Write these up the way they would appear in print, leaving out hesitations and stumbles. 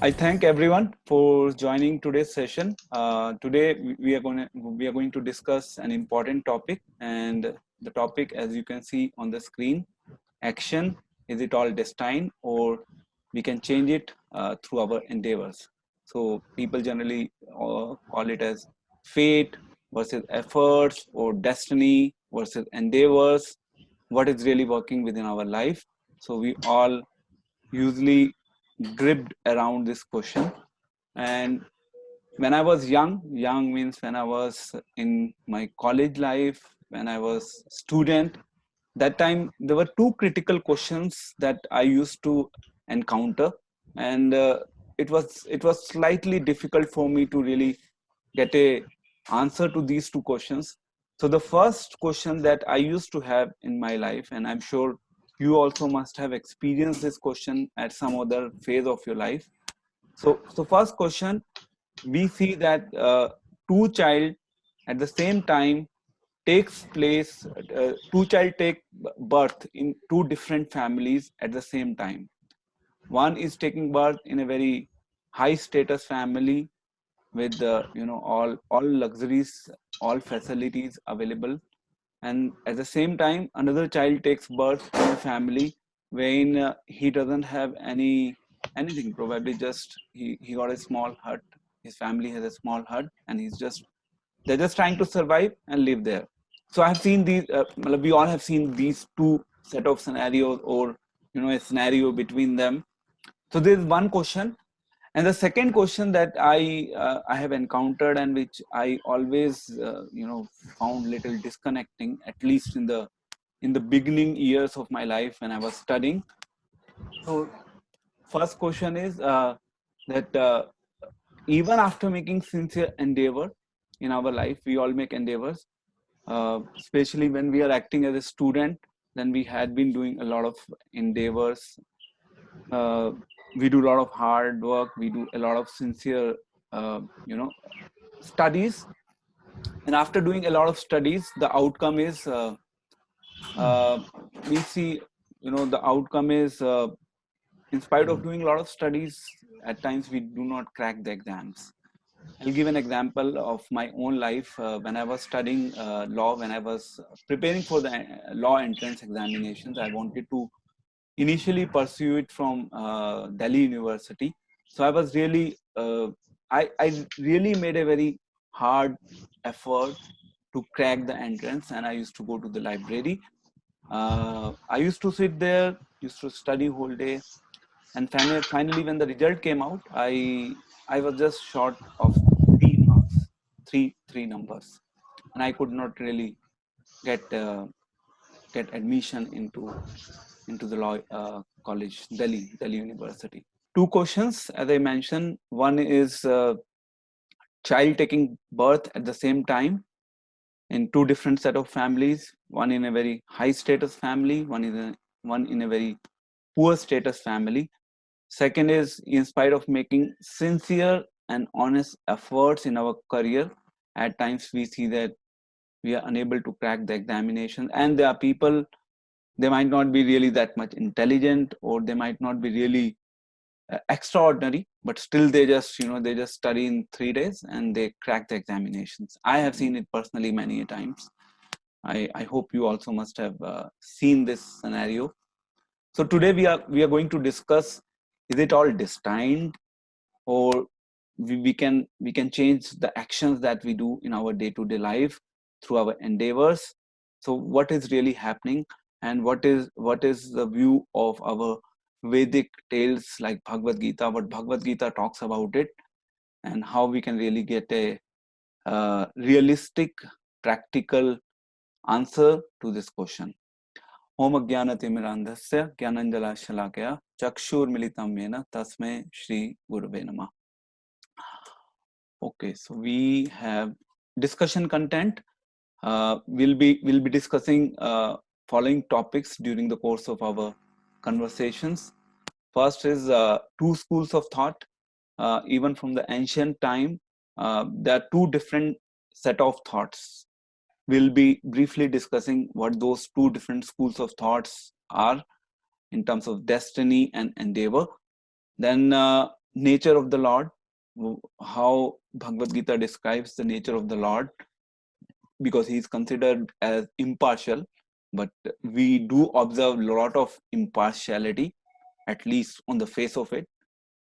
I thank everyone for joining today's session. Today we are going to discuss an important topic, and the topic, as you can see on the screen, action. Is it all destined, or we can change it through our endeavors? So people generally call it as fate versus efforts, or destiny versus endeavors. What is really working within our life? So we all usually gripped around this question. And when I was young means when I was in my college life, when I was student, that time there were two critical questions that I used to encounter, and it was slightly difficult for me to really get a answer to these two questions. So the first question that I used to have in my life, and I'm sure you also must have experienced this question at some other phase of your life. So first question, we see that two child at the same time takes place, two child take birth in two different families at the same time. One is taking birth in a very high status family with all luxuries, all facilities available, and at the same time another child takes birth in a family wherein he doesn't have anything, probably just he got a small hut, his family has a small hut, and they're just trying to survive and live there. So I have seen these, we all have seen these two set of scenarios, or a scenario between them. So there is one question, and the second question that I have encountered, and which I always found little disconnecting, at least in the beginning years of my life when I was studying. So first question is that even after making sincere endeavor in our life, we all make endeavors, especially when we are acting as a student. Then we had been doing a lot of endeavors. uh, we do a lot of hard work, we do a lot of sincere uh, you know studies, and after doing a lot of studies, the outcome is uh, we see, the outcome is, in spite of doing a lot of studies, at times we do not crack the exams. I'll give an example of my own life. When I was studying law, when I was preparing for the law entrance examinations, I wanted to initially pursue it from Delhi University. So I was really, I really made a very hard effort to crack the entrance, and I used to go to the library. I used to sit there, used to study whole day, and finally, when the result came out, I was just short of 3 marks, three numbers, and I could not really get get admission into the law college, Delhi University. Two questions, as I mentioned. One is child taking birth at the same time in two different set of families. One in a very high status family, one in a very poor status family. Second is, in spite of making sincere and honest efforts in our career, at times we see that we are unable to crack the examination, and there are people, they might not be really that much intelligent, or they might not be really extraordinary, but still they just study in 3 days and they crack the examinations. I have seen it personally many a times. I hope you also must have seen this scenario. So today we are going to discuss, is it all destined, or we can change the actions that we do in our day-to-day life through our endeavors. So what is really happening, and what is the view of our Vedic tales like Bhagavad Gita, what Bhagavad Gita talks about it, and how we can really get a realistic, practical answer to this question. Om Ajnanatimirandhasya Jnananjalakshalaakaya Chakshurmilitam Yena Tasmai Shri Gurave Namah. Okay, so we have discussion content. We'll be discussing following topics during the course of our conversations. First is two schools of thought. Even from the ancient time, there are two different set of thoughts. We'll be briefly discussing what those two different schools of thoughts are in terms of destiny and endeavor. Then nature of the Lord, how Bhagavad Gita describes the nature of the Lord, because he is considered as impartial, but we do observe a lot of impartiality, at least on the face of it.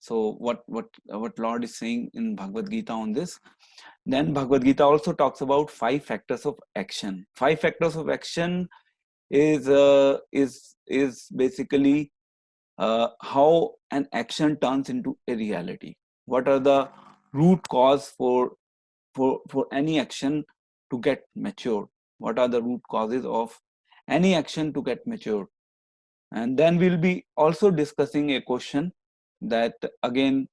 So what Lord is saying in Bhagavad Gita on this. Then Bhagavad Gita also talks about 5 factors of action. 5 factors of action is basically how an action turns into a reality. What are the root cause for any action to get matured? What are the root causes of any action to get matured? And then we'll be also discussing a question that again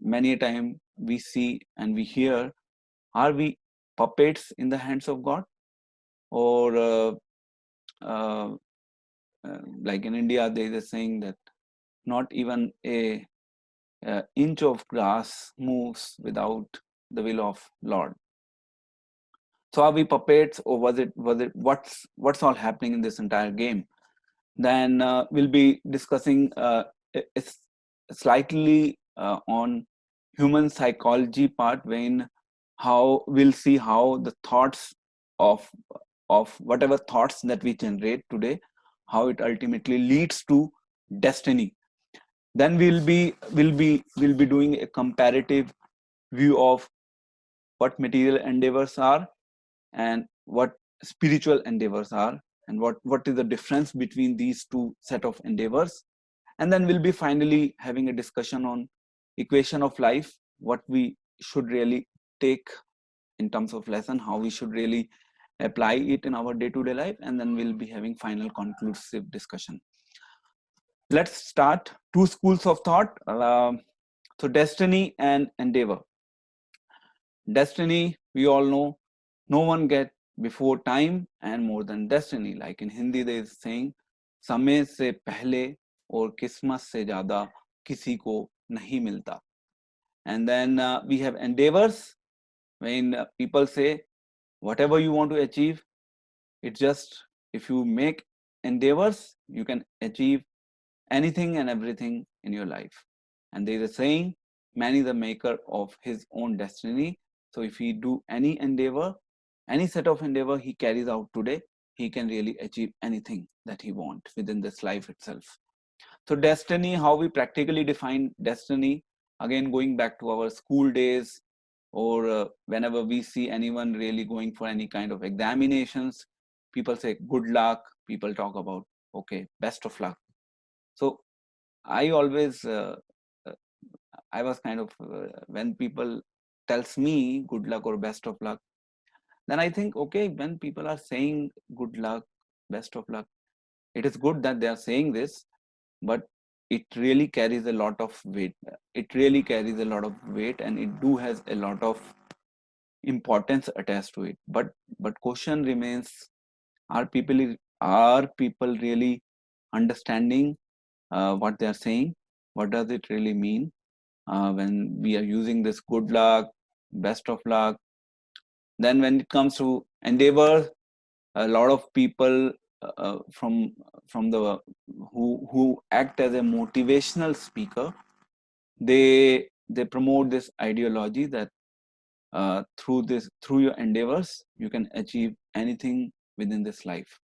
many a time we see and we hear: are we puppets in the hands of God, or uh, like in India there is a saying that not even a inch of grass moves without the will of Lord. So are we puppets, or was it what's all happening in this entire game? Then we'll be discussing slightly on human psychology part, when how we'll see how the thoughts of whatever thoughts that we generate today, how it ultimately leads to destiny. Then we'll be doing a comparative view of what material endeavors are and what spiritual endeavors are, and what is the difference between these two set of endeavors. And then we'll be finally having a discussion on equation of life, what we should really take in terms of lesson, how we should really apply it in our day-to-day life, and then we'll be having final conclusive discussion. Let's start. Two schools of thought. So destiny and endeavor. Destiny, we all know, no one get before time and more than destiny. Like in Hindi there is saying, समय से पहले और किस्मत से ज्यादा किसी को नहीं मिलता. And then we have endeavors. When people say whatever you want to achieve, it's just if you make endeavors, you can achieve anything and everything in your life. And there is a saying, man is the maker of his own destiny. So if he do any endeavor, any set of endeavor he carries out today, he can really achieve anything that he wants within this life itself. So destiny, how we practically define destiny, again going back to our school days, or whenever we see anyone really going for any kind of examinations, people say good luck, people talk about okay, best of luck. So I always uh, I was kind of when people tells me good luck or best of luck, then I think okay, when people are saying good luck, best of luck, it is good that they are saying this, but it really carries a lot of weight. It really carries a lot of weight, and it do has a lot of importance attached to it. But question remains: are people really understanding what they are saying? What does it really mean when we are using this good luck, best of luck? Then when it comes to endeavor, a lot of people from the who act as a motivational speaker, they promote this ideology that through your endeavors you can achieve anything within this life.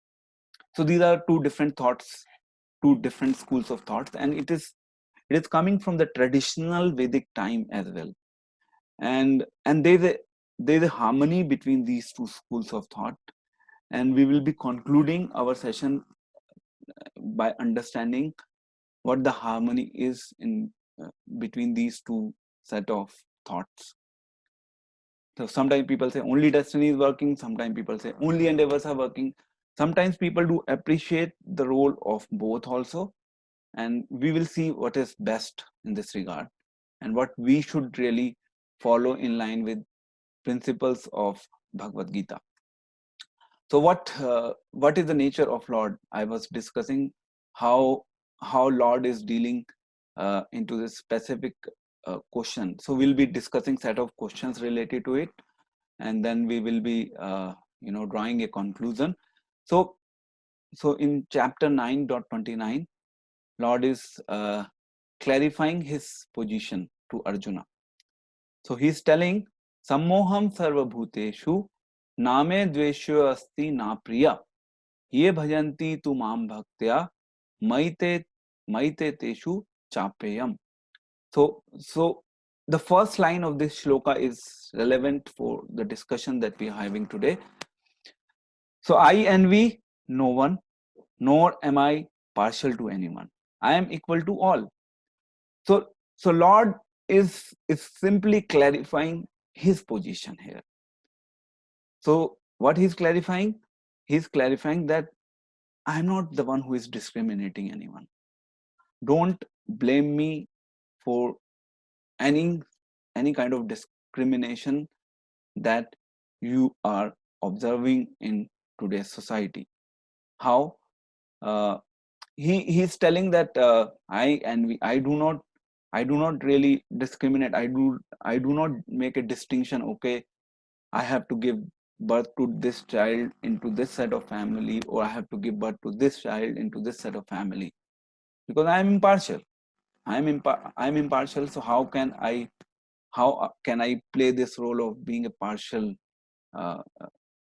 So these are two different thoughts, two different schools of thoughts, and it is coming from the traditional Vedic time as well. And there's a harmony between these two schools of thought, and we will be concluding our session by understanding what the harmony is in between these two set of thoughts. So sometimes people say only destiny is working, sometimes people say only endeavors are working. Sometimes people do appreciate the role of both also, and we will see what is best in this regard and what we should really follow in line with principles of Bhagavad Gita. So what is the nature of Lord? I was discussing how Lord is dealing into this specific question. So we'll be discussing set of questions related to it, and then we will be drawing a conclusion. So in chapter 9.29, Lord is clarifying his position to Arjuna. So he's telling, Sammoham sarvabhuteshu name dveshyo asti na priya ye bhajanti tu mam bhaktya maite maite teshu chapeyam. So the first line of this shloka is relevant for the discussion that we are having today. So I envy no one, nor am I partial to anyone. I am equal to all. So Lord is simply clarifying his position here. So what he's clarifying? He's clarifying that I'm not the one who is discriminating anyone. Don't blame me for any kind of discrimination that you are observing in today's society. How he's telling that I do not really discriminate. I do not make a distinction. Okay, I have to give birth to this child into this set of family, or I have to give birth to this child into this set of family, because I am impartial. I'm impartial. So how can I play this role of being a partial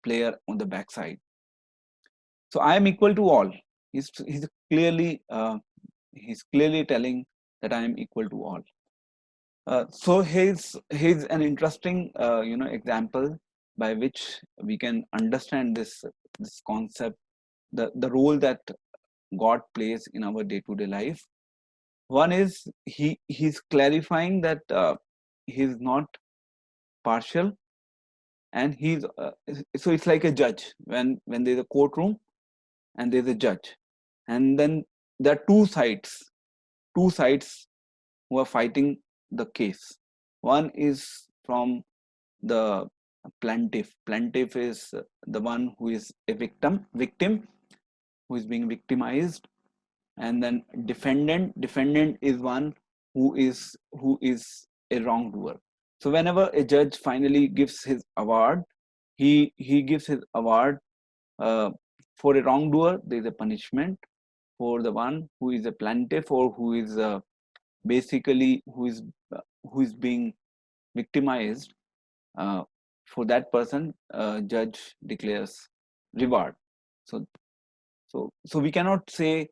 player on the backside? So I am equal to all. He's clearly telling that I am equal to all. So here's an interesting example by which we can understand this concept, the role that God plays in our day-to-day life. One is he's clarifying that he's not partial, and he's so it's like a judge when there's a courtroom and there's a judge, and then there are two sides who are fighting the case. One is from the plaintiff. Plaintiff is the one who is a victim who is being victimized, and then defendant is one who is a wrongdoer. So whenever a judge finally gives his award, he gives his award uh, for a wrongdoer. There is a punishment. For the one who is a plaintiff, or who is basically who is being victimized, uh, for that person, judge declares reward. So we cannot say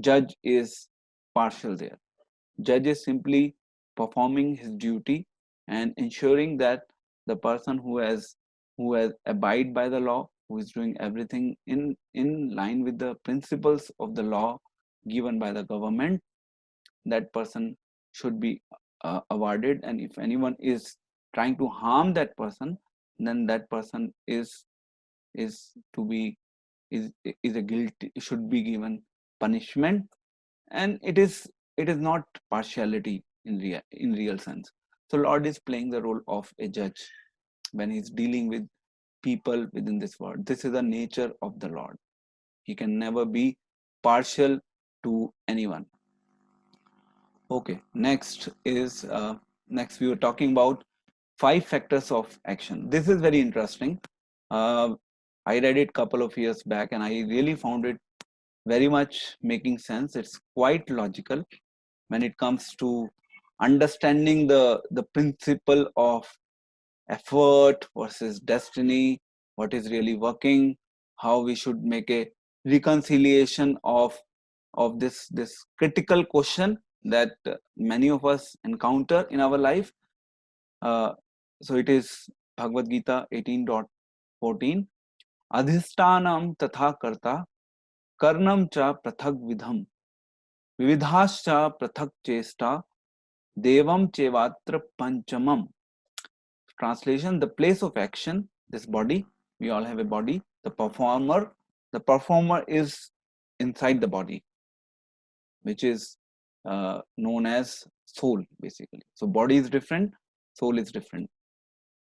judge is partial there. Judge is simply performing his duty and ensuring that the person who has abide by the law, who is doing everything in line with the principles of the law given by the government, that person should be awarded. And if anyone is trying to harm that person, then that person is to be is a guilty, should be given punishment. And it is not partiality in real sense. So Lord is playing the role of a judge when he's dealing with people within this world. This is the nature of the Lord. He can never be partial to anyone. Okay, next we were talking about 5 factors of action. This is very interesting. I read it couple of years back, and I really found it very much making sense. It's quite logical when it comes to understanding the principle of effort versus destiny, what is really working, how we should make a reconciliation of this critical question that many of us encounter in our life. So it is Bhagavad Gita 18.14. Adhisthanam tatha karta karnam cha prathak vidham vividhascha prathak chesta devam chevatra panchamam. Translation: the place of action, this body, we all have a body. The performer is inside the body, which is known as soul, basically. So body is different, soul is different.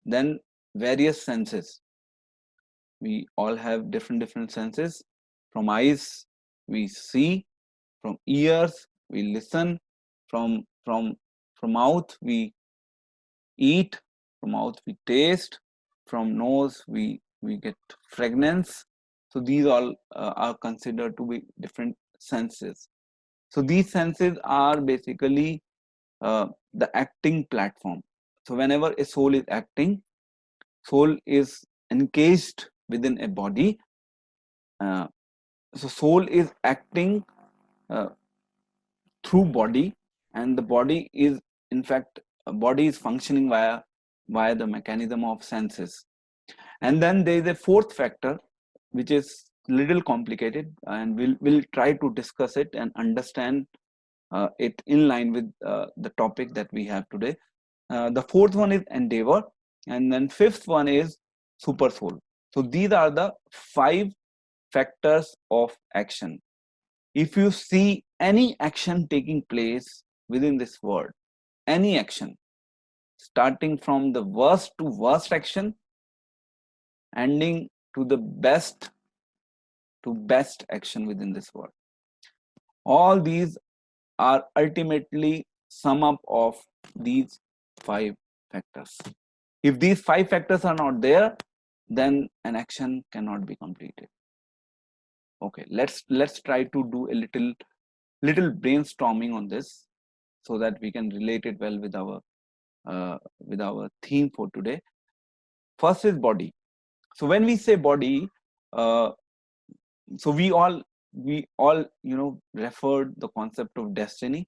Then various senses, we all have different senses. From eyes we see, from ears we listen, from mouth we eat, from mouth we taste, from nose we get fragrance. So these all are considered to be different senses. So these senses are basically the acting platform. So whenever a soul is acting, soul is encased within a body. uh, so soul is acting uh, through body, and the body is, in fact, body is functioning via the mechanism of senses. And then there is a fourth factor which is little complicated, and we'll try to discuss it and understand it in line with the topic that we have today. The fourth one is endeavor, and then fifth one is super soul. So these are the five factors of action. If you see any action taking place within this world, any action, starting from the worst to worst action, ending to the best to best action within this world, all these are ultimately sum up of these five factors. If these five factors are not there, then an action cannot be completed. Okay, let's try to do a little brainstorming on this, so that we can relate it well with our theme for today. First is body. So when we say body, uh, so we all referred the concept of destiny.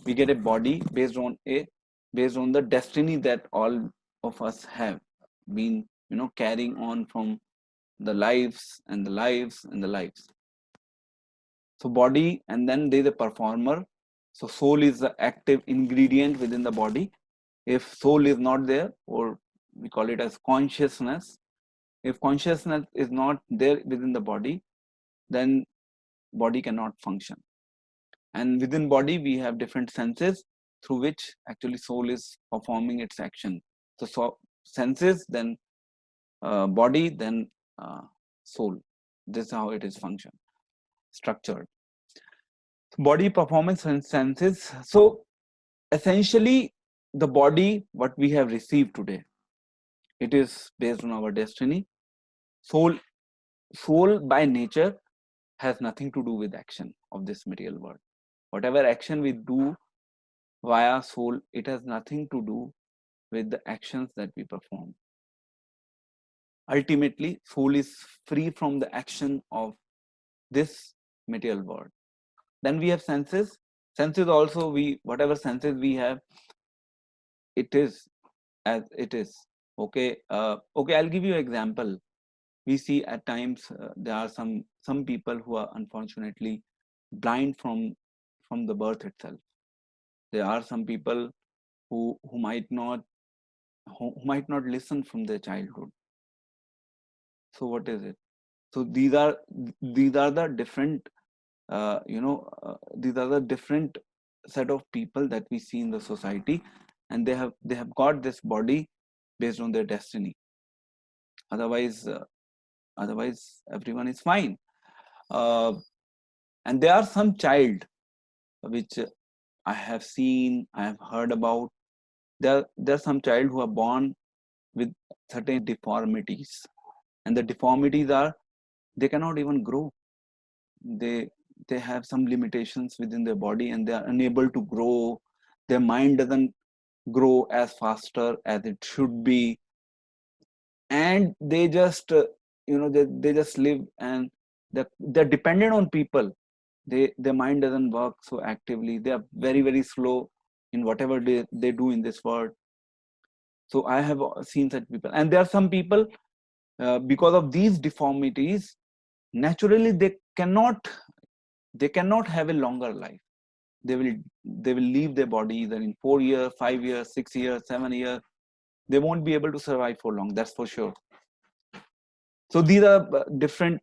We get a body based on the destiny that all of us have been carrying on from the lives and the lives and the lives. So body, and then there's a performer. So soul is the active ingredient within the body. If soul is not there, or we call it as consciousness, if consciousness is not there within the body, then body cannot function. And within body we have different senses through which actually soul is performing its action. So senses, then body, then soul. This is how it is function structured. Body, performance, and senses. So essentially the body what we have received today, it is based on our destiny. Soul by nature has nothing to do with action of this material world. Whatever action we do via soul, it has nothing to do with the actions that we perform. Ultimately soul is free from the action of this material world. Then we have senses also. We whatever senses we have, it is as it is. Okay, I'll give you an example. We see at times there are some people who are unfortunately blind from the birth itself. There are some people who might not listen from their childhood. So what is it? So these are the different these are the different set of people that we see in the society, and they have got this body based on their destiny. Otherwise everyone is fine. uh, and there are some child which I have seen, I have heard about. There are some child who are born with certain deformities, and the deformities are they cannot even grow. They they have some limitations within their body, and they are unable to grow. Their mind doesn't grow as faster as it should be, and they just they just live, and they're dependent on people. Their mind doesn't work so actively. They are very, very slow in whatever they do in this world. So I have seen such people, and there are some people, because of these deformities, naturally they cannot have a longer life. They will leave their body either in 4 years, 5 years, 6 years, 7 years. They won't be able to survive for long, that's for sure. So these are different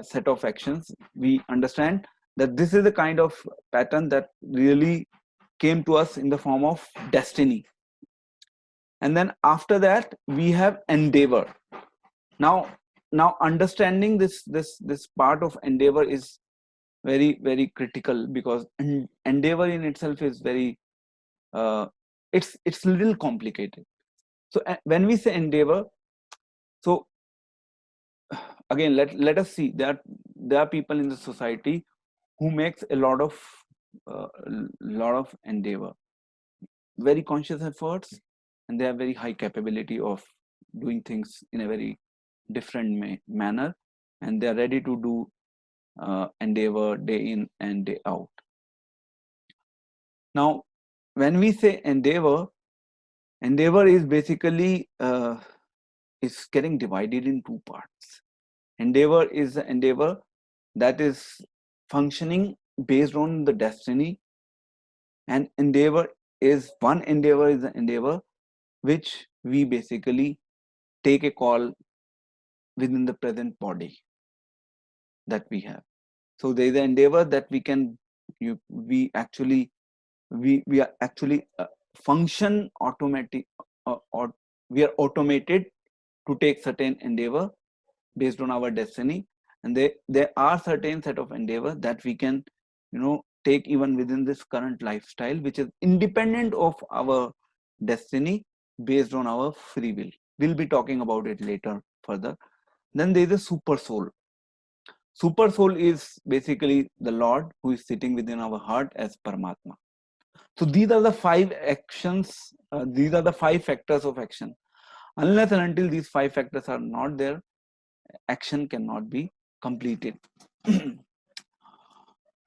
set of actions. We understand that this is the kind of pattern that really came to us in the form of destiny. And then after that we have endeavor. Now understanding this part of endeavor is very, very critical, because endeavor in itself is very it's a little complicated. So when we say endeavor, so again let us see that there are people in the society who makes a lot of lot of endeavor, very conscious efforts, and they have very high capability of doing things in a very different manner, and they are ready to do endeavor day in and day out. Now, when we say endeavor, endeavor is basically is getting divided in two parts. Endeavor is the endeavor that is functioning based on the destiny, and endeavor is the endeavor which we basically take a call within the present body that we have. So there is an endeavor that we can we actually we are actually function automatic, or we are automated to take certain endeavor based on our destiny, and there are certain set of endeavor that we can take even within this current lifestyle, which is independent of our destiny, based on our free will. We'll be talking about it later further. Then there is a super soul. Super soul is basically the Lord who is sitting within our heart as Paramatma. So these are the five actions, these are the five factors of action. Unless and until these five factors are not there, action cannot be completed.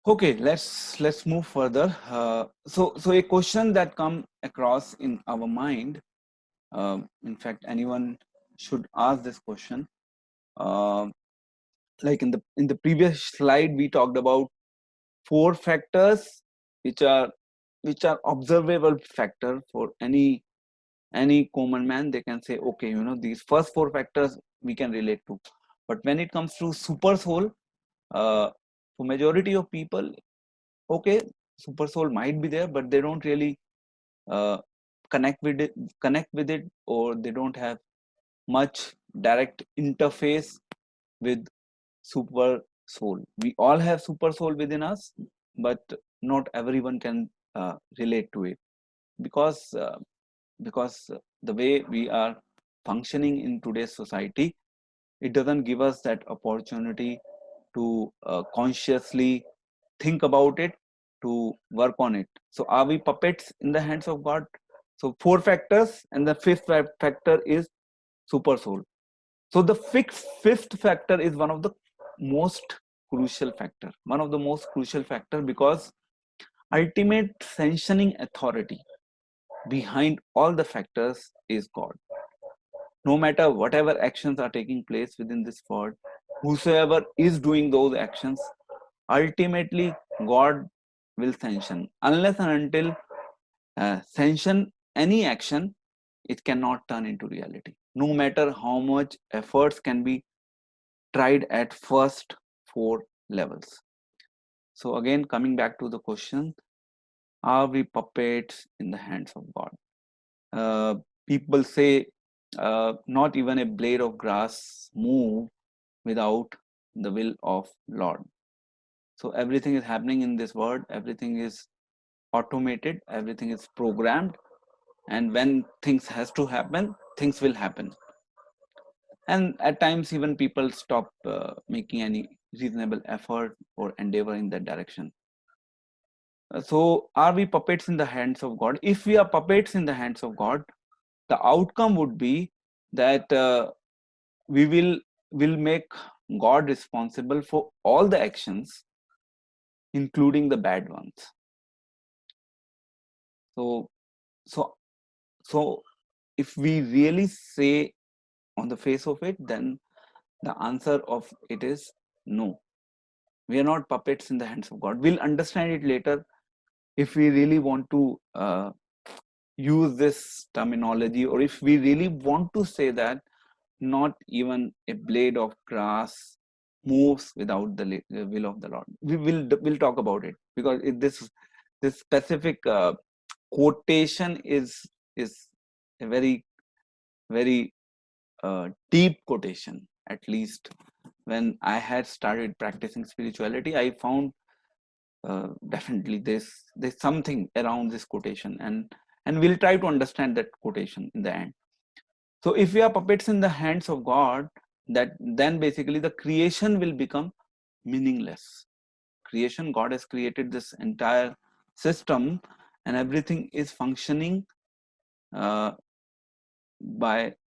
Okay, let's move further. So a question that come across in our mind, in fact, anyone should ask this question. Like in the previous slide, we talked about four factors which are observable factor for any common man. They can say, okay, these first four factors we can relate to. But when it comes to super soul, for majority of people, okay, super soul might be there, but they don't really uh, connect with it, or they don't have much direct interface with super soul. We all have super soul within us, but not everyone can relate to it, because the way we are functioning in today's society, it doesn't give us that opportunity to consciously think about it, to work on it. So are we puppets in the hands of God? So four factors, and the fifth factor is super soul. So the fifth factor is one of the most crucial factor, because ultimate sanctioning authority behind all the factors is God. No matter whatever actions are taking place within this world, whosoever is doing those actions, ultimately God will sanction. Unless and until sanction any action, it cannot turn into reality, no matter how much efforts can be tried at first four levels. So again, coming back to the question, are we puppets in the hands of God? People say not even a blade of grass move without the will of Lord. So everything is happening in this world, everything is automated, everything is programmed, and when things has to happen, things will happen. And at times even people stop making any reasonable effort or endeavor in that direction. So are we puppets in the hands of God? If we are puppets in the hands of God, the outcome would be that we will make God responsible for all the actions, including the bad ones. So so so if we really say on the face of it, then the answer of it is no. We are not puppets in the hands of God. We'll understand it later if we really want to use this terminology, or if we really want to say that not even a blade of grass moves without the will of the Lord. We'll talk about it, because this specific quotation is a very deep quotation. At least when I had started practicing spirituality, I found definitely there's something around this quotation, and we'll try to understand that quotation in the end. So if we are puppets in the hands of God, that then basically the creation will become meaningless. creation. God has created this entire system and everything is functioning by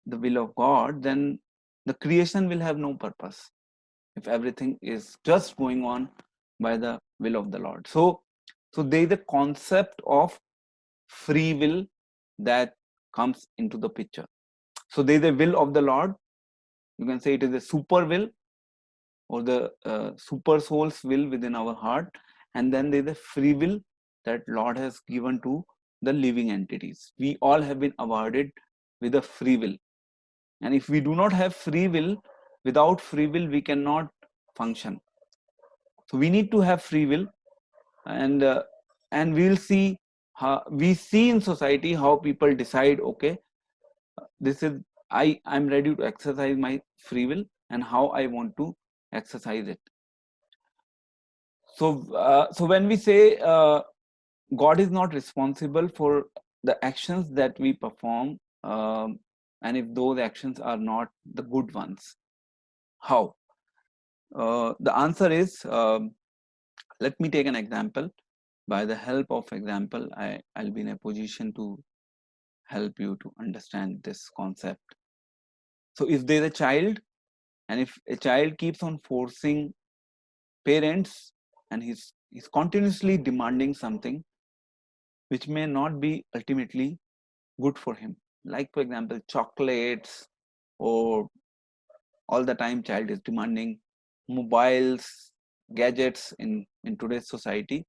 the will of God, then the creation will have no purpose if everything is just going on by the will of the Lord. So there is a concept of free will that comes into the picture. So there is a will of the Lord. You can say it is a super will or the super soul's will within our heart, and then there is a free will that Lord has given to the living entities. We all have been awarded with a free will, and if we do not have free will, without free will we cannot function. So we need to have free will, and we'll see how we see in society how people decide, okay, this is I'm ready to exercise my free will and how I want to exercise it. So when we say God is not responsible for the actions that we perform, and if those actions are not the good ones, how? The answer is, let me take an example. By the help of example, I'll be in a position to help you to understand this concept. So if there's a child, and if a child keeps on forcing parents, and he's continuously demanding something which may not be ultimately good for him, like for example chocolates, or all the time child is demanding mobiles, gadgets in today's society,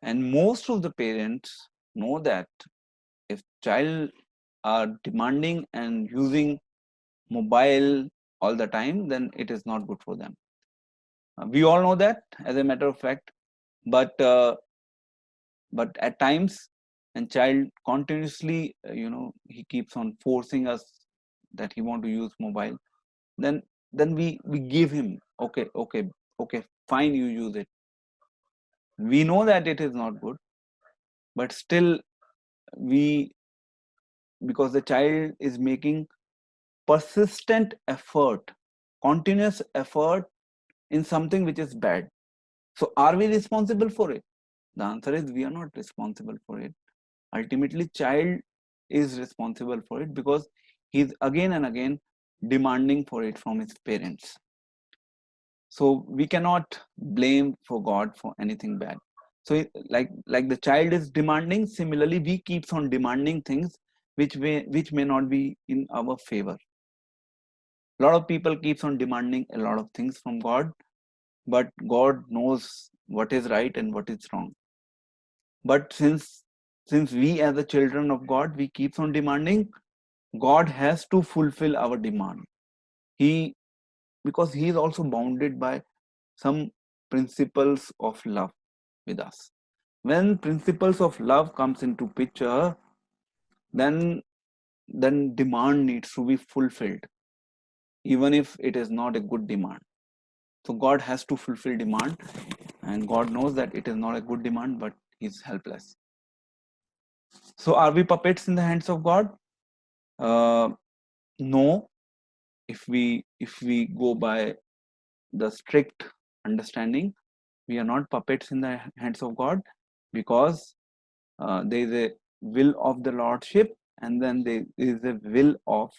and most of the parents know that if child are demanding and using mobile all the time, then it is not good for them. We all know that as a matter of fact, but at times, and child continuously, he keeps on forcing us that he want to use mobile, then we give him, okay, okay, okay, fine, you use it. We know that it is not good, but still we, because the child is making persistent effort, continuous effort in something which is bad. So are we responsible for it? The answer is we are not responsible for it. Ultimately child is responsible for it, because he's again and again demanding for it from his parents. So we cannot blame for God for anything bad. So like the child is demanding, similarly we keeps on demanding things which may not be in our favor. A lot of people keeps on demanding a lot of things from God, but God knows what is right and what is wrong. But since we as the children of God, we keeps on demanding, God has to fulfill our demand. He, because he is also bounded by some principles of love with us. When principles of love comes into picture, then demand needs to be fulfilled, even if it is not a good demand. So God has to fulfill demand, and God knows that it is not a good demand, but he's helpless. So are we puppets in the hands of God? No. If we go by the strict understanding, we are not puppets in the hands of God, because there is a will of the Lordship, and then there is a will of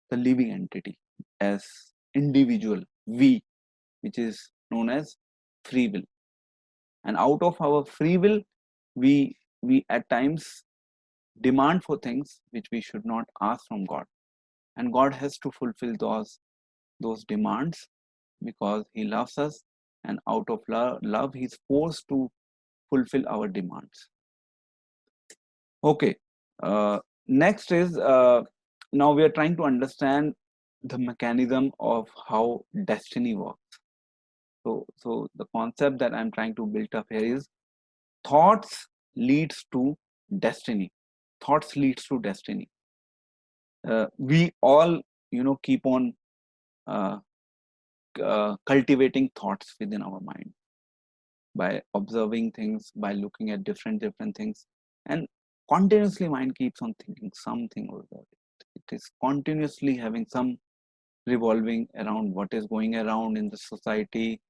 the living entity as individual, we, which is known as free will. And out of our free will, we at times demand for things which we should not ask from God, and God has to fulfill those demands, because he loves us, and out of love he's forced to fulfill our demands. Okay, next is, now we are trying to understand the mechanism of how destiny works. So the concept that I'm trying to build up here is thoughts leads to destiny. Thoughts leads to destiny. We all, keep on uh, cultivating thoughts within our mind by observing things, by looking at different things, and continuously mind keeps on thinking something or the other. It is continuously having some revolving around what is going around in the society,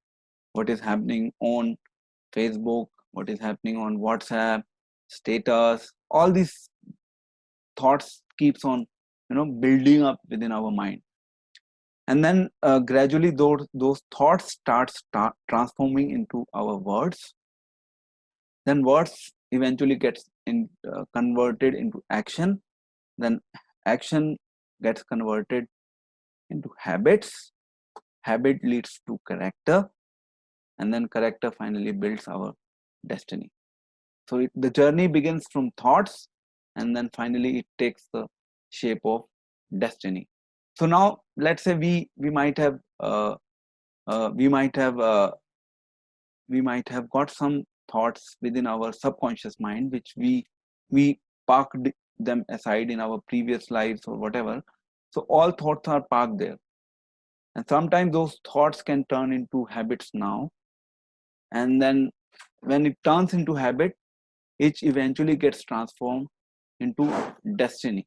what is happening on Facebook, what is happening on WhatsApp, status, all these thoughts keeps on, building up within our mind. And then gradually those thoughts start transforming into our words. Then words eventually gets converted into action. Then action gets converted into habits. Habit leads to character, and then character finally builds our destiny. So the journey begins from thoughts, and then finally it takes the shape of destiny. So now let's say we might have uh, we might have uh, we might have got some thoughts within our subconscious mind which we parked them aside in our previous lives or whatever. So all thoughts are parked there, and sometimes those thoughts can turn into habits now. And then when it turns into habit, it eventually gets transformed into destiny.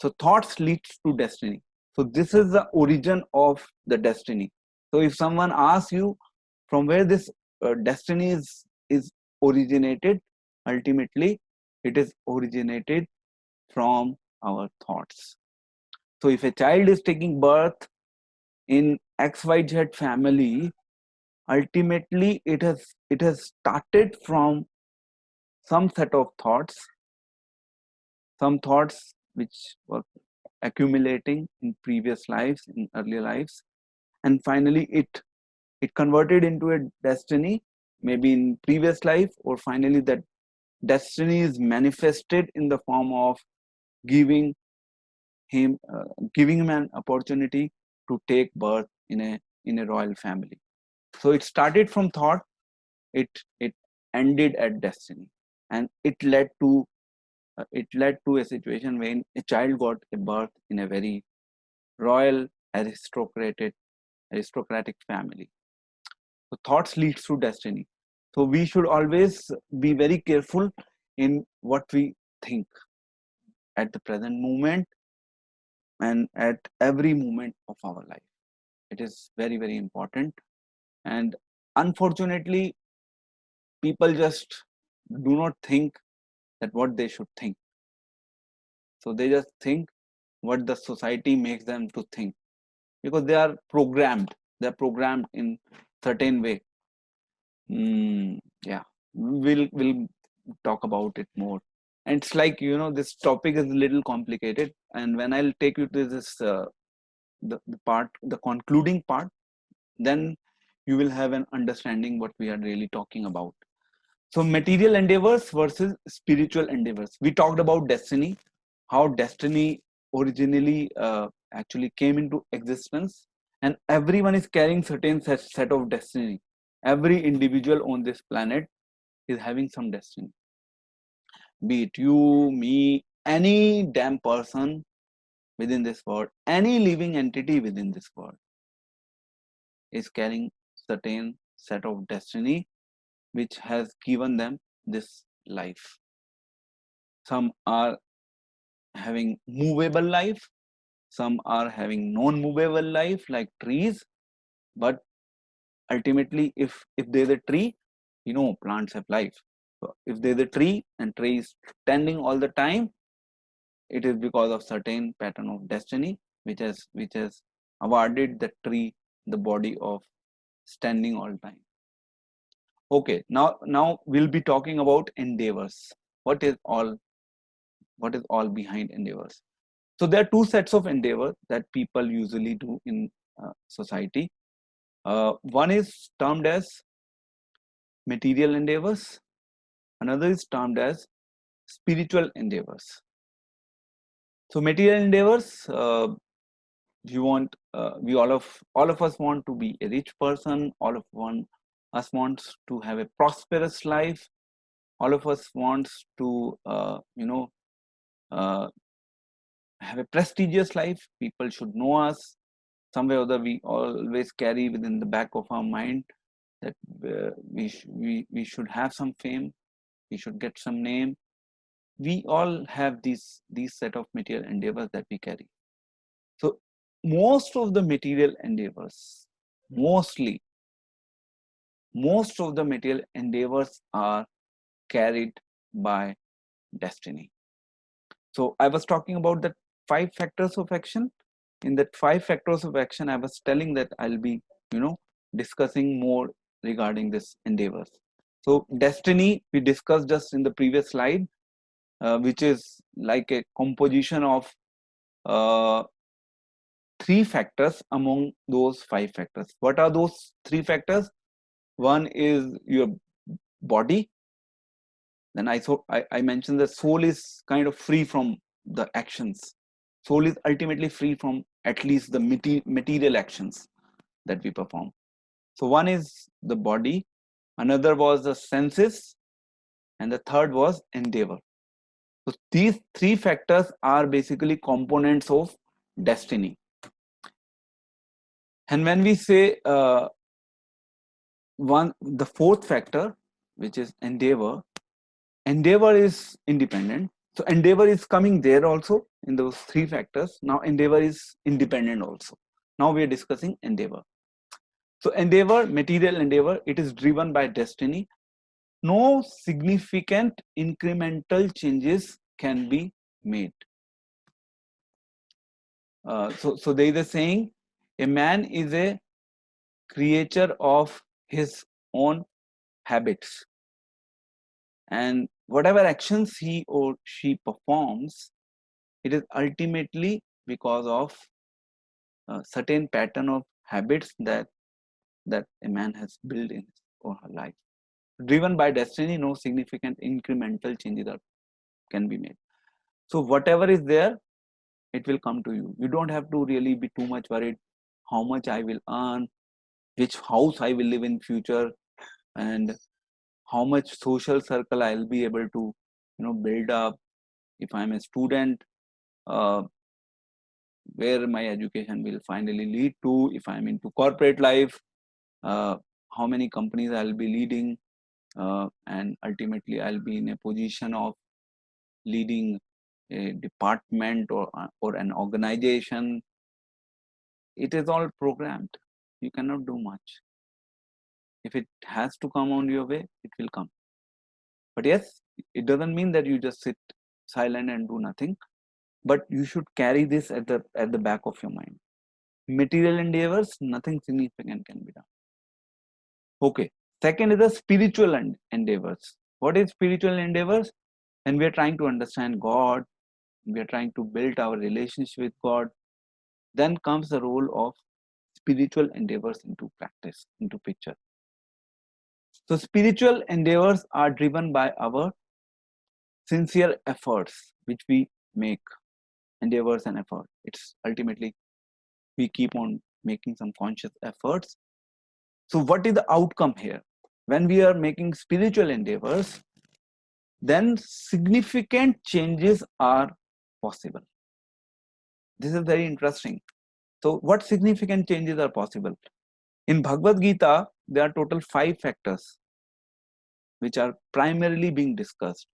So thoughts leads to destiny. So this is the origin of the destiny. So if someone asks you from where this destiny is originated, ultimately it is originated from our thoughts. So if a child is taking birth in XYZ family, ultimately it has started from some set of thoughts, some thoughts which were accumulating in previous lives, in earlier lives, and finally it converted into a destiny, maybe in previous life, or finally that destiny is manifested in the form of giving giving him an opportunity to take birth in a royal family. So it started from thought, it ended at destiny, and it led to a situation when a child got a birth in a very royal aristocratic family. So thoughts leads to destiny. So we should always be very careful in what we think at the present moment and at every moment of our life. It is very, very important. And unfortunately, people just do not think that what they should think. So they just think what the society makes them to think, because they are programmed. They are programmed in certain way. Yeah, we'll talk about it more. And it's like, this topic is a little complicated. And when I'll take you to this the part, the concluding part, then you will have an understanding what we are really talking about. So material endeavors versus spiritual endeavors. We talked about destiny, how destiny originally actually came into existence, and everyone is carrying certain set of destiny. Every individual on this planet is having some destiny. Be it you, me, any damn person within this world, any living entity within this world is carrying certain set of destiny which has given them this life. Some are having movable life, some are having non-movable life like trees. But ultimately, if there's a tree, plants have life. So if there's a tree and tree is standing all the time, it is because of certain pattern of destiny which has awarded the tree the body of standing all time. Okay, now we'll be talking about endeavors. What is all behind endeavors? So there are two sets of endeavor that people usually do in society. One is termed as material endeavors. Another is termed as spiritual endeavors. So material endeavors, we all of us want to be a rich person. Us wants to have a prosperous life. All of us wants to uh, have a prestigious life. People should know us. Some way or other, we always carry within the back of our mind that we should have some fame, we should get some name. We all have these set of material endeavors that we carry. So most of the material endeavors, mostly most of the material endeavors are carried by destiny. So I was talking about the 5 factors of action. In that 5 factors of action, I was telling that I'll be, discussing more regarding this endeavors. So destiny, we discussed just in the previous slide, which is like a composition of uh, 3 factors among those 5 factors. What are those 3 factors? One is your body. Then I mentioned that soul is kind of free from the actions. Soul is ultimately free from at least the material actions that we perform. So one is the body, another was the senses, and the third was endeavor. So these 3 factors are basically components of destiny. And when we say the 4th factor, which is endeavor, endeavor is independent. So endeavor is coming there also in those 3 factors. Now endeavor is independent also. Now we are discussing endeavor. So endeavor, material endeavor, it is driven by destiny. No significant incremental changes can be made. So there is a saying, a man is a creature of his own habits, and whatever actions he or she performs, it is ultimately because of a certain pattern of habits that a man has built in his or her life. Driven by destiny, no significant incremental changes can be made. So whatever is there, it will come to you. You don't have to really be too much worried how much I will earn, which house I will live in future, and how much social circle I'll be able to build up if I'm a student, uh, where my education will finally lead to. If I'm into corporate life, how many companies I'll be leading, and ultimately I'll be in a position of leading a department or an organization. It is all programmed. You cannot do much. If it has to come on your way, it will come. But yes, it doesn't mean that you just sit silent and do nothing. But you should carry this at the back of your mind. Material endeavors, nothing significant can be done. Okay. Second is the spiritual endeavors. What is spiritual endeavors? And we are trying to understand God. We are trying to build our relationship with God. Then comes the role of spiritual endeavors into practice, into picture. So spiritual endeavors are driven by our sincere efforts, which we make, endeavors and effort. It's ultimately we keep on making some conscious efforts. So what is the outcome here? When we are making spiritual endeavors, then significant changes are possible. This is very interesting. So what significant changes are possible? In Bhagavad Gita, there are total 5 factors which are primarily being discussed.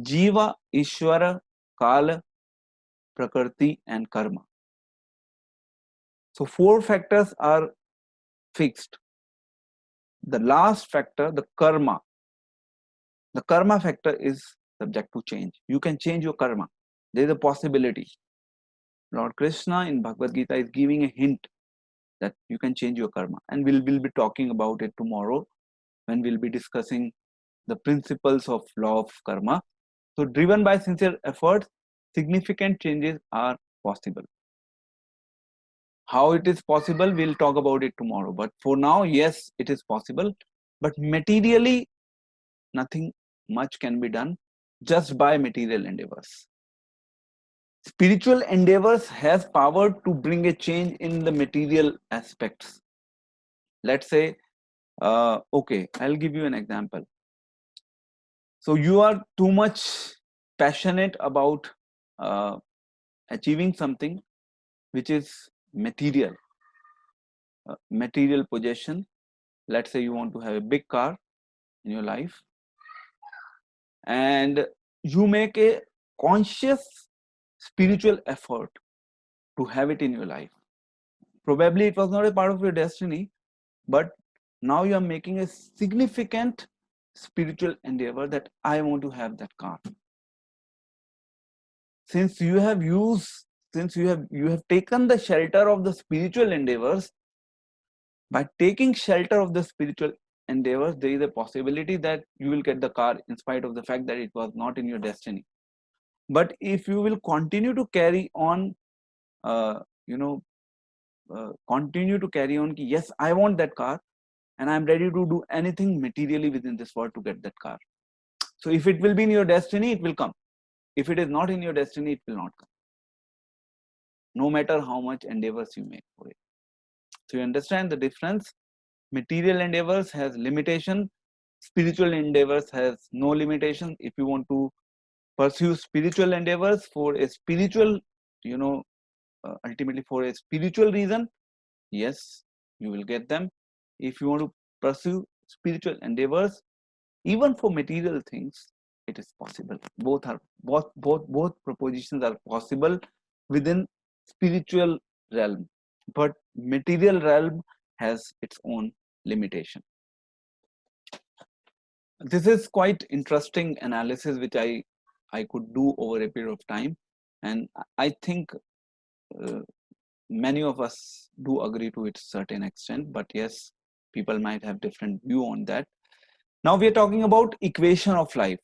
Jiva, Ishvara, Kala, Prakriti, and Karma. So 4 factors are fixed. The last factor, the karma factor is subject to change. You can change your karma. There is a possibility. Lord Krishna in Bhagavad Gita is giving a hint that you can change your karma, and we'll be talking about it tomorrow when we'll be discussing the principles of law of karma. So driven by sincere efforts, significant changes are possible. How it is possible, we'll talk about it tomorrow. But for now, yes, it is possible. But materially, nothing much can be done just by material endeavors. Spiritual endeavors has power to bring a change in the material aspects. Let's say, okay, I'll give you an example. So you are too much passionate about achieving something which is material, material possession. Let's say you want to have a big car in your life, and you make a conscious spiritual effort to have it in your life. Probably it was not a part of your destiny, but Now you are making a significant spiritual endeavor that I want to have that car. Since you have taken the shelter of the spiritual endeavors, by taking shelter of the spiritual endeavors, there is a possibility that you will get the car in spite of the fact that it was not in your destiny. But if you will continue to carry on, you know, continue to carry on, yes, I want that car and I'm ready to do anything materially within this world to get that car. So if it will be in your destiny, it will come. If it is not in your destiny, it will not come. No matter how much endeavors you make for it. So you understand the difference. Material endeavors has limitation. Spiritual endeavors has no limitation. If you want to pursue spiritual endeavors for a spiritual, ultimately for a spiritual reason, yes, you will get them. If you want to pursue spiritual endeavors, even for material things, it is possible. Both propositions are possible within spiritual realm, but material realm has its own limitation. This is quite interesting analysis which I could do over a period of time, and I think many of us do agree to it certain extent, but yes, people might have different view on that. Now we are talking about equation of life.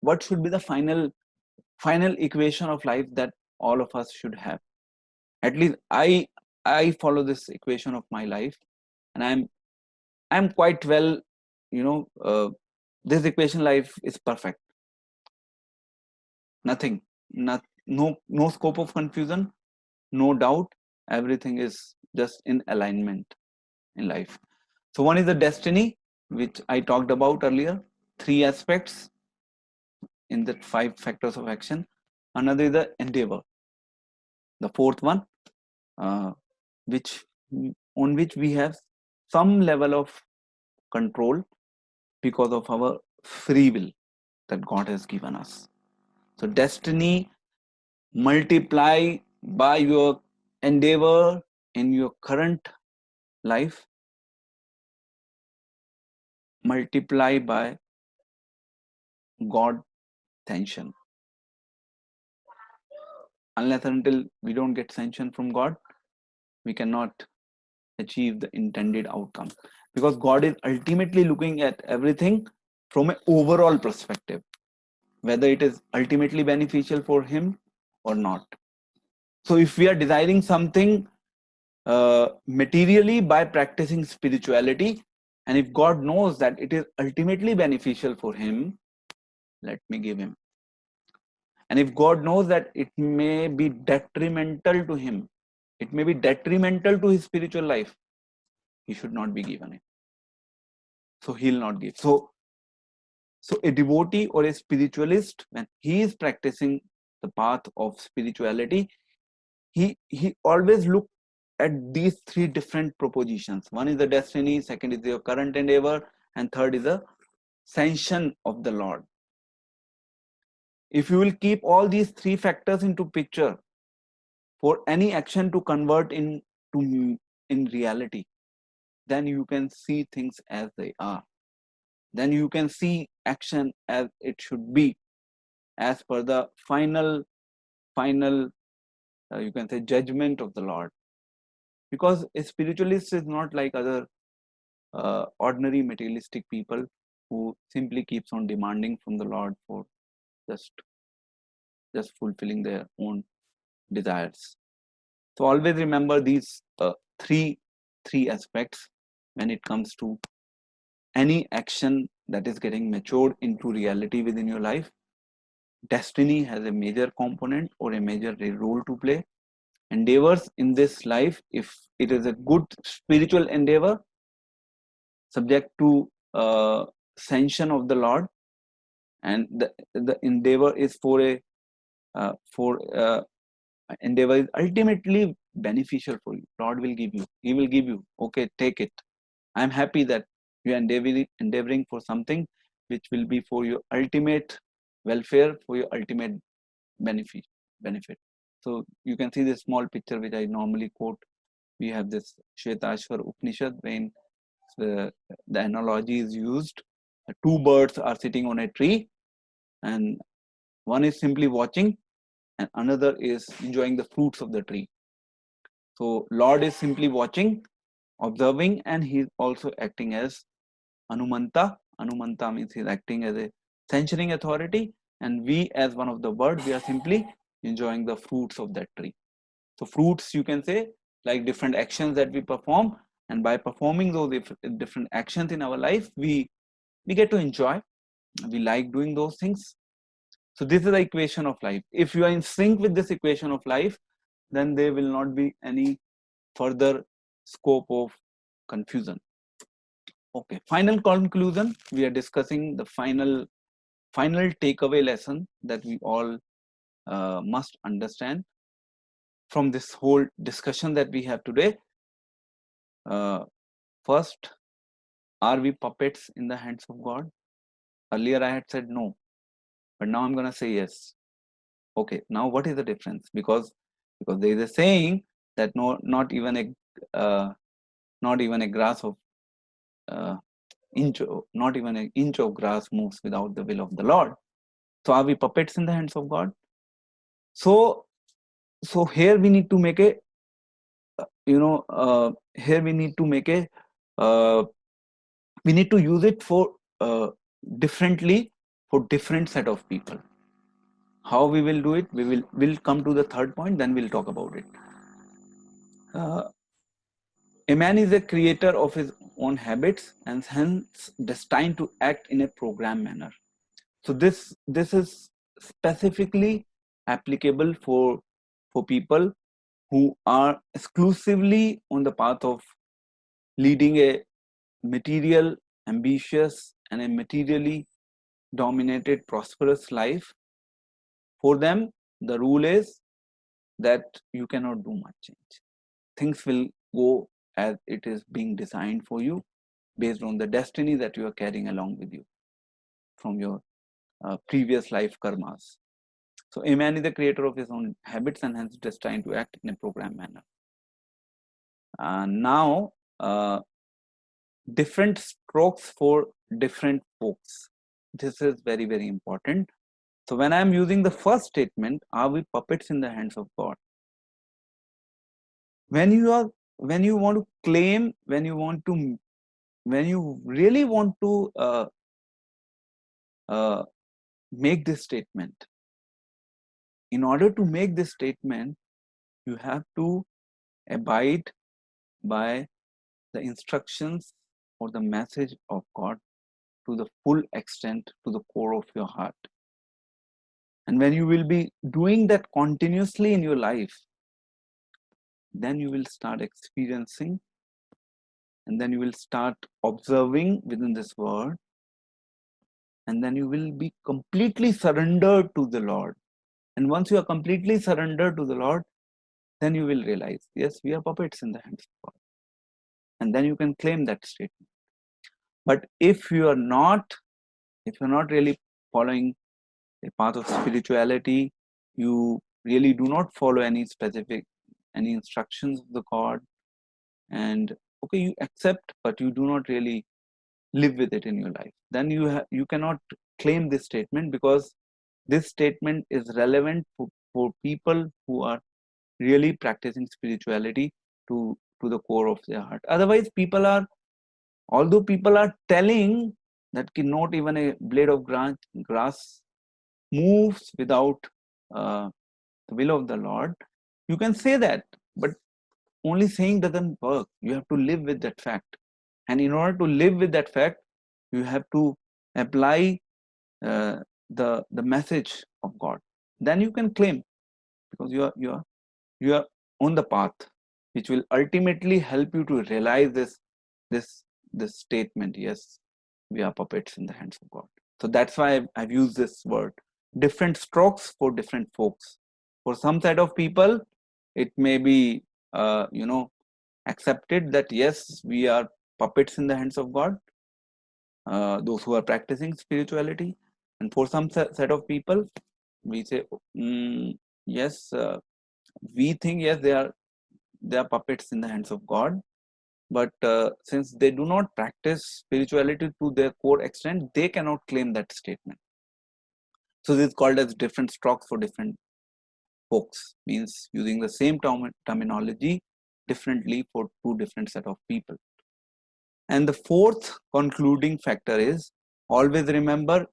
What should be the final equation of life that all of us should have? At least I follow this equation of my life, and I'm quite well, this equation life is perfect. Nothing, no scope of confusion, no doubt. Everything is just in alignment in life. So one is the destiny, which I talked about earlier, 3 aspects in the 5 factors of action. Another is the endeavor, the fourth one, which on which we have some level of control because of our free will that God has given us. So destiny multiply by your endeavor in your current life, multiply by God sanction. Unless until we don't get sanction from God, we cannot achieve the intended outcome, because God is ultimately looking at everything from an overall perspective, whether it is ultimately beneficial for him or not. So if we are desiring something materially by practicing spirituality, and if God knows that it is ultimately beneficial for him, let me give him. And if God knows that it may be detrimental to him, it may be detrimental to his spiritual life, he should not be given it. So he'll not give. So a devotee or a spiritualist, when he is practicing the path of spirituality, he always look at these 3 different propositions. One is the destiny, second is your current endeavor, and third is the sanction of the Lord. If you will keep all these 3 factors into picture for any action to convert in reality, then you can see things as they are. Then you can see action as it should be, as per the final you can say judgment of the Lord. Because a spiritualist is not like other ordinary materialistic people who simply keeps on demanding from the Lord for just fulfilling their own desires. So always remember these three aspects when it comes to any action that is getting matured into reality within your life. Destiny has a major component or a major role to play. Endeavors in this life, if it is a good spiritual endeavor, subject to sanction of the Lord, and the endeavor is for a endeavor is ultimately beneficial for you. Lord will give you. He will give you. Okay, take it. I'm happy that you are endeavoring for something which will be for your ultimate welfare, for your ultimate benefit. So you can see this small picture which I normally quote. We have this Shvetashwar Upanishad, wherein the analogy is used. Two birds are sitting on a tree, and one is simply watching and another is enjoying the fruits of the tree. So Lord is simply watching, observing, and he's also acting as Anumanta. Anumanta means he's acting as a censuring authority, and we as one of the birds, we are simply enjoying the fruits of that tree. So fruits, you can say, like different actions that we perform, and by performing those different actions in our life, we get to enjoy, we like doing those things. So this is the equation of life. If you are in sync with this equation of life, then there will not be any further scope of confusion. Okay, final conclusion. We are discussing the final takeaway lesson that we all must understand from this whole discussion that we have today. First, are we puppets in the hands of God? Earlier I had said no, but now I'm going to say yes. Okay, now what is the difference? Because there is a saying that not even a grass of not even an inch of grass moves without the will of the Lord. So are we puppets in the hands of God? So here we need to make a here we need to make a we need to use it for differently for different set of people. How we will do it, we'll come to the third point, then we'll talk about it. A man is a creator of his own habits and hence destined to act in a programmed manner. So this is specifically applicable for people who are exclusively on the path of leading a material, ambitious, and a materially dominated, prosperous life. For them, the rule is that you cannot do much change. Things will go as it is being designed for you based on the destiny that you are carrying along with you from your previous life karmas. So a man is the creator of his own habits and hence destined to act in a programmed manner. Now, different strokes for different folks. This is very, very important. So when I am using the first statement, are we puppets in the hands of God? When you want to claim, when you really want to make this statement, in order to make this statement, you have to abide by the instructions or the message of God to the full extent, to the core of your heart. And when you will be doing that continuously in your life, then you will start experiencing, and then you will start observing within this word, and then you will be completely surrendered to the Lord. And once you are completely surrendered to the Lord, then you will realize, yes, we are puppets in the hands of God. And then you can claim that statement. But if you are not really following a path of spirituality, you really do not follow any instructions of the God, and okay, you accept, but you do not really live with it in your life, then you cannot claim this statement, because this statement is relevant for people who are really practicing spirituality to the core of their heart. Otherwise, although people are telling that not even a blade of grass moves without the will of the Lord, you can say that, but only saying doesn't work. You have to live with that fact, and in order to live with that fact, you have to apply the message of God. Then you can claim, because you are on the path, which will ultimately help you to realize this statement. Yes, we are puppets in the hands of God. So that's why I've used this word. Different strokes for different folks. For some set of people, it may be accepted that yes, we are puppets in the hands of God. Those who are practicing spirituality, and for some set of people, we say, yes, we think yes, they are puppets in the hands of God, but since they do not practice spirituality to their core extent, they cannot claim that statement. So this is called as different strokes for different folks, means using the same terminology differently for two different set of people. And the fourth concluding factor is, always remember,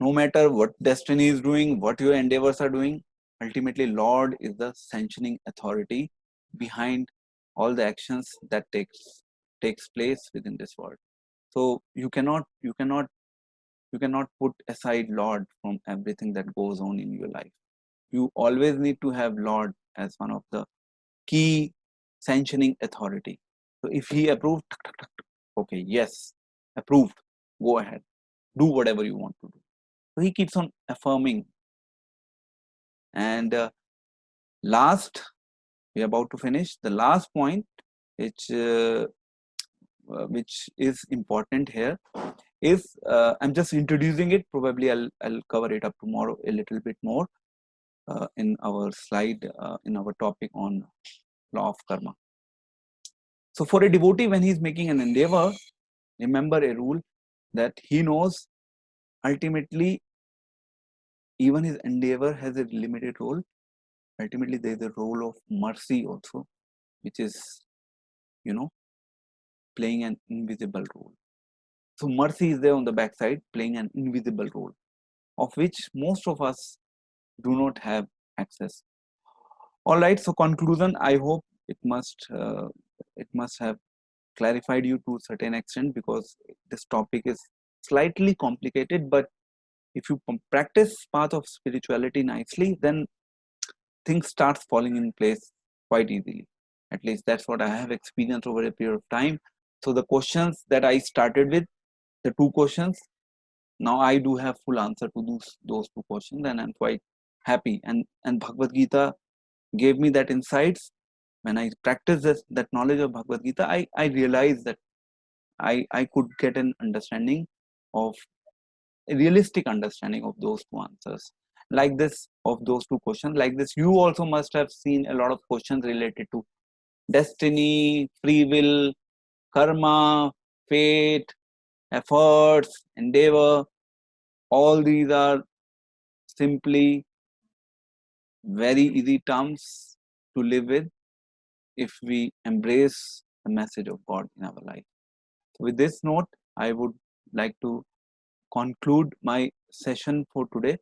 no matter what destiny is doing, what your endeavors are doing, ultimately Lord is the sanctioning authority behind all the actions that takes place within this world. So you cannot put aside Lord from everything that goes on in your life. You always need to have Lord as one of the key sanctioning authority. So if he approved, okay, yes, approved, go ahead, do whatever you want to do. So he keeps on affirming. And last, we're about to finish. The last point, which is important here, is I'm just introducing it. Probably I'll cover it up tomorrow a little bit more in our slide, in our topic on law of karma. So for a devotee, when he's making an endeavor, remember a rule that he knows ultimately even his endeavor has a limited role. Ultimately, there is a role of mercy also, which is, playing an invisible role. So mercy is there on the backside, playing an invisible role, of which most of us do not have access. All right. So conclusion, I hope it must have clarified you to a certain extent, because this topic is slightly complicated, but if you practice path of spirituality nicely, then things start falling in place quite easily. At least that's what I have experienced over a period of time. So the questions that I started with, the two questions, now I do have full answer to those two questions, and I'm quite happy. And Bhagavad Gita gave me that insights. When I practiced that knowledge of Bhagavad Gita, I realized that I could get an understanding of a realistic understanding of those two answers, like this, of those two questions. Like this, you also must have seen a lot of questions related to destiny, free will, karma, fate, efforts, endeavor. All these are simply very easy terms to live with if we embrace the message of God in our life. So with this note, I would like to conclude my session for today.